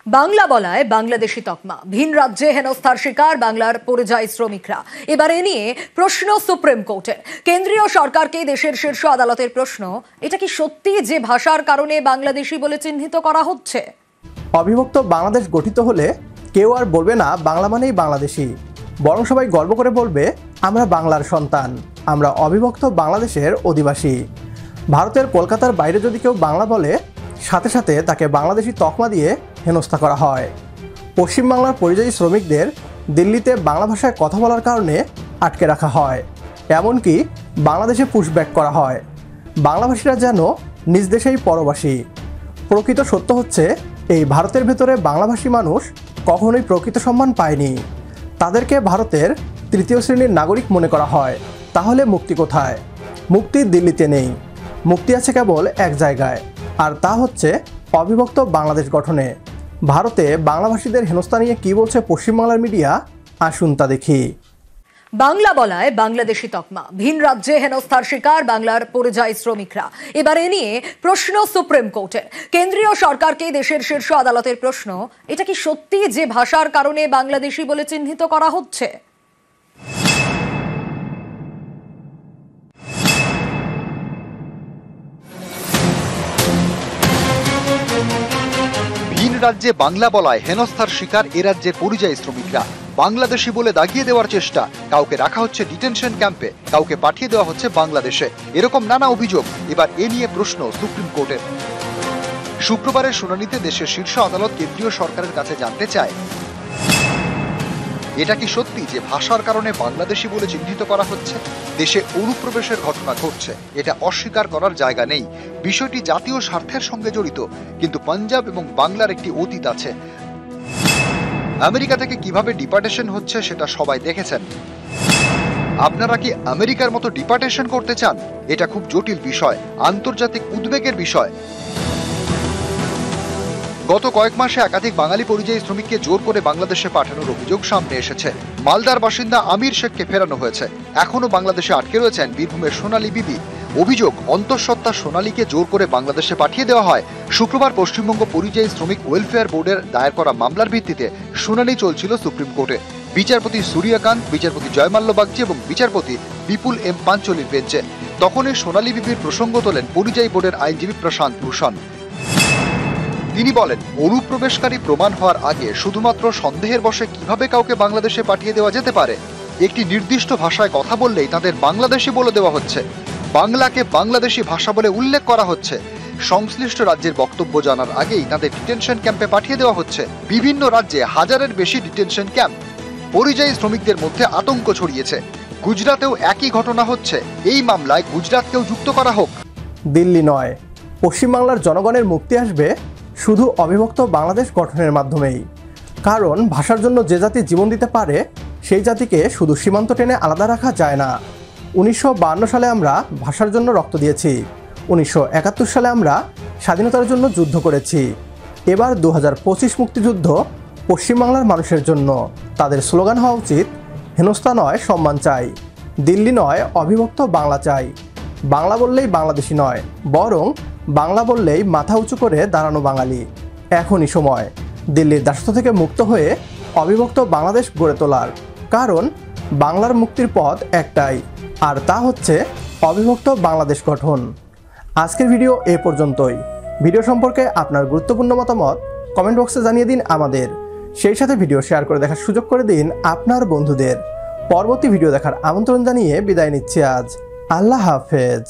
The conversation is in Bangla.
বাংলা বলায় বাংলাদেশি তকমা, ভিন রাজ্যে হেনস্থার শিকার বাংলার পরিযায়ী শ্রমিকরা। এবার এ নিয়ে প্রশ্ন সুপ্রিম কোর্টের। কেন্দ্রীয় সরকারকে দেশের শীর্ষ আদালতের প্রশ্ন, এটা কি সত্যি যে ভাষার কারণে বাংলাদেশি বলে চিহ্নিত করা হচ্ছে? অবিভক্ত বাংলাদেশ গঠিত হলে কেউ আর বলবে না বাংলা মানেই বাংলাদেশি, বরং সবাই গর্ব করে বলবে আমরা বাংলার সন্তান, আমরা অবিভক্ত বাংলাদেশের অধিবাসী। ভারতের কলকাতার বাইরে যদি কেউ বাংলা বলে, সাথে সাথে তাকে বাংলাদেশি তকমা দিয়ে হেনস্থা করা হয়। পশ্চিমবাংলার পরিযায়ী শ্রমিকদের দিল্লিতে বাংলা ভাষায় কথা বলার কারণে আটকে রাখা হয়, এমনকি বাংলাদেশে পুশব্যাক করা হয়। বাংলাভাষীরা যেন নিজ দেশেই পরবাসী। প্রকৃত সত্য হচ্ছে, এই ভারতের ভেতরে বাংলাভাষী মানুষ কখনোই প্রকৃত সম্মান পায়নি। তাদেরকে ভারতের তৃতীয় শ্রেণীর নাগরিক মনে করা হয়। তাহলে মুক্তি কোথায়? মুক্তি দিল্লিতে নেই, মুক্তি আছে কেবল এক জায়গায়, আর তা হচ্ছে অবিভক্ত বাংলাদেশ গঠনে। ভারতে বাংলাভাষীদের হেনস্থা নিয়ে কী বলছে পশ্চিমবাংলার মিডিয়া, আসুন তা দেখি। বাংলা বলায় বাংলাদেশি তকমা, ভিন রাজ্যে হেনস্থার শিকার বাংলার পরিযায়ী শ্রমিকরা। এবার এ নিয়ে প্রশ্ন সুপ্রিম কোর্টের। কেন্দ্রীয় সরকারকে দেশের শীর্ষ আদালতের প্রশ্ন, এটা কি সত্যি যে ভাষার কারণে বাংলাদেশি বলে চিহ্নিত করা হচ্ছে? ভিন রাজ্যে বাংলা বলায় হেনস্থার শিকার এ রাজ্যের পরিযায়ী শ্রমিকরা। বাংলাদেশি বলে দাগিয়ে দেওয়ার চেষ্টা, কাউকে রাখা হচ্ছে ডিটেনশন ক্যাম্পে, কাউকে পাঠিয়ে দেওয়া হচ্ছে বাংলাদেশে, এরকম নানা অভিযোগ। এবার এ নিয়ে প্রশ্ন সুপ্রিম কোর্টের। শুক্রবারের শুনানিতে দেশের শীর্ষ আদালত কেন্দ্রীয় সরকারের কাছে জানতে চায়, এটা কি সত্যি যে ভাষার কারণে বাংলাদেশি বলে চিহ্নিত করা হচ্ছে? দেশে অনুপ্রবেশের ঘটনা ঘটছে, এটা অস্বীকার করার জায়গা নেই। বিষয়টি জাতীয় স্বার্থের সঙ্গে জড়িত, কিন্তু পাঞ্জাব এবং বাংলার একটি অতীত আছে। আমেরিকা থেকে কিভাবে ডিপার্টেশন হচ্ছে সেটা সবাই দেখেছেন। আপনারা কি আমেরিকার মতো ডিপার্টেশন করতে চান? এটা খুব জটিল বিষয়, আন্তর্জাতিক উদ্বেগের বিষয়। গত কয়েক মাসে একাধিক বাঙালি পরিযায়ী শ্রমিককে জোর করে বাংলাদেশে পাঠানোর অভিযোগ সামনে এসেছে। মালদার বাসিন্দা আমির শেখকে ফেরানো হয়েছে। এখনো বাংলাদেশে আটকে রয়েছেন বীরভূমের সোনালী বিবি। অভিযোগ, অন্তঃসত্ত্বা সোনালীকে জোর করে বাংলাদেশে পাঠিয়ে দেওয়া হয়। শুক্রবার পশ্চিমবঙ্গ পরিযায়ী শ্রমিক ওয়েলফেয়ার বোর্ডের দায়ের করা মামলার ভিত্তিতে শুনানি চলছিল সুপ্রিম কোর্টে। বিচারপতি সূর্যকান্ত, বিচারপতি জয়মাল্য বাগচি এবং বিচারপতি বিপুল এম পাঞ্চলির বেঞ্চে। তখনই সোনালী বিবির প্রসঙ্গ তোলেন পরিযায়ী বোর্ডের আইনজীবী প্রশান্ত ভূষণ। তিনি বলেন, অনুপ্রবেশকারী প্রমাণ হওয়ার আগে শুধুমাত্র সন্দেহের বশে কিভাবে কাউকে বাংলাদেশে পাঠিয়ে দেওয়া যেতে পারে? একটি নির্দিষ্ট ভাষায় কথা বললেই তাদের বাংলাদেশি বলে দেওয়া হচ্ছে, বাংলাকে বাংলাদেশি ভাষা বলে উল্লেখ করা হচ্ছে। সংশ্লিষ্ট রাজ্যের বক্তব্য জানার আগেই তাদের ডিটেনশন ক্যাম্পে পাঠিয়ে দেওয়া হচ্ছে। বিভিন্ন রাজ্যে হাজারের বেশি ডিটেনশন ক্যাম্প। পরিযায়ী শ্রমিকদের মধ্যে আতঙ্ক ছড়িয়েছে। গুজরাটেও একই ঘটনা হচ্ছে। এই মামলায় গুজরাটকেও যুক্ত করা হোক। দিল্লি নয়, পশ্চিমবাংলার জনগণের মুক্তি আসবে শুধু অবিভক্ত বাংলাদেশ গঠনের মাধ্যমেই। কারণ ভাষার জন্য যে জাতি জীবন দিতে পারে, সেই জাতিকে শুধু সীমান্ত টেনে আলাদা রাখা যায় না। 1952 সালে আমরা ভাষার জন্য রক্ত দিয়েছি। 1971 সালে আমরা স্বাধীনতার জন্য যুদ্ধ করেছি। এবার 2025 মুক্তিযুদ্ধ পশ্চিমবাংলার মানুষের জন্য। তাদের স্লোগান হওয়া উচিত, হেনস্থা নয় সম্মান চাই, দিল্লি নয় অবিভক্ত বাংলা চাই। বাংলা বললেই বাংলাদেশি নয়, বরং বাংলা বললেই মাথা উঁচু করে দাঁড়ানো বাঙালি। এখনই সময় দিল্লির দাসত্ব থেকে মুক্ত হয়ে অবিভক্ত বাংলাদেশ গড়ে তোলার। কারণ বাংলার মুক্তির পথ একটাই, আর তা হচ্ছে অবিভক্ত বাংলাদেশ গঠন। আজকের ভিডিও এ পর্যন্তই। ভিডিও সম্পর্কে আপনার গুরুত্বপূর্ণ মতামত কমেন্ট বক্সে জানিয়ে দিন আমাদের। সেই সাথে ভিডিও শেয়ার করে দেখার সুযোগ করে দিন আপনার বন্ধুদের। পরবর্তী ভিডিও দেখার আমন্ত্রণ জানিয়ে বিদায় নিচ্ছি আজ। আল্লাহ হাফেজ।